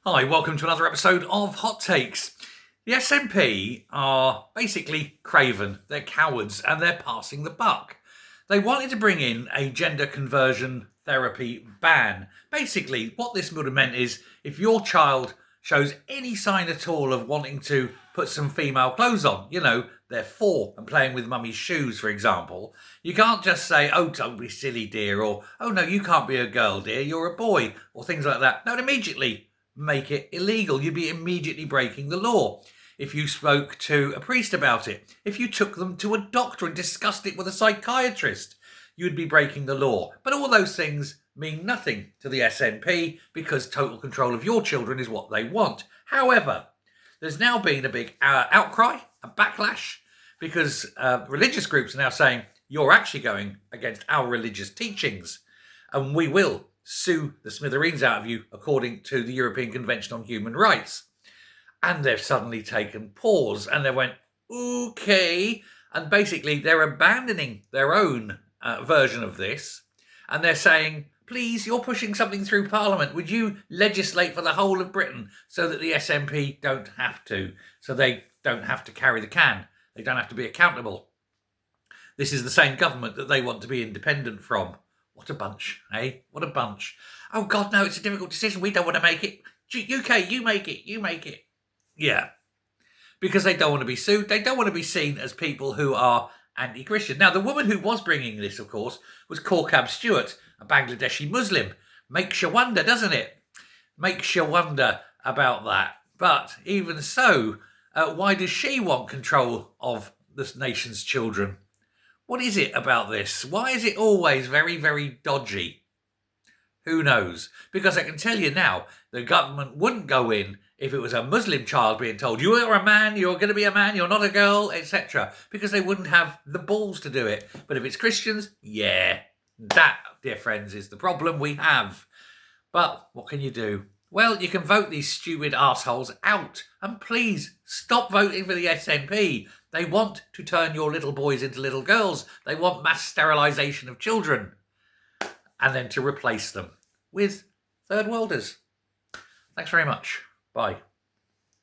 Hi, welcome to another episode of Hot Takes. The SNP are basically craven, they're cowards, and they're passing the buck. They wanted to bring in a gender conversion therapy ban. Basically, what this would have meant is if your child shows any sign at all of wanting to put some female clothes on, they're 4 and playing with mummy's shoes, for example, you can't just say, oh, don't be silly, dear, or, oh, no, you can't be a girl, dear, you're a boy, or things like that. No, immediately make it illegal. You'd be immediately breaking the law. If you spoke to a priest about it, if you took them to a doctor and discussed it with a psychiatrist, you'd be breaking the law. But all those things mean nothing to the SNP because total control of your children is what they want. However, there's now been a big outcry, a backlash, because religious groups are now saying you're actually going against our religious teachings and we will sue the smithereens out of you according to the European Convention on Human Rights. And they've suddenly taken pause and they went, okay. And basically they're abandoning their own version of this. And they're saying, please, you're pushing something through Parliament. Would you legislate for the whole of Britain so that the SNP don't have to? So they don't have to carry the can. They don't have to be accountable. This is the same government that they want to be independent from. What a bunch, eh? What a bunch. Oh, God, no, it's a difficult decision. We don't want to make it. UK, you make it. You make it. Yeah. Because they don't want to be sued. They don't want to be seen as people who are anti-Christian. Now, the woman who was bringing this, of course, was Korkab Stewart, a Bangladeshi Muslim. Makes you wonder, doesn't it? Makes you wonder about that. But even so, why does she want control of this nation's children? What is it about this? Why is it always very, very dodgy? Who knows? Because I can tell you now, the government wouldn't go in if it was a Muslim child being told, you are a man, you're going to be a man, you're not a girl, etc. Because they wouldn't have the balls to do it. But if it's Christians, yeah, that, dear friends, is the problem we have. But what can you do? Well, you can vote these stupid assholes out. And please, stop voting for the SNP. They want to turn your little boys into little girls. They want mass sterilisation of children. And then to replace them with third worlders. Thanks very much. Bye.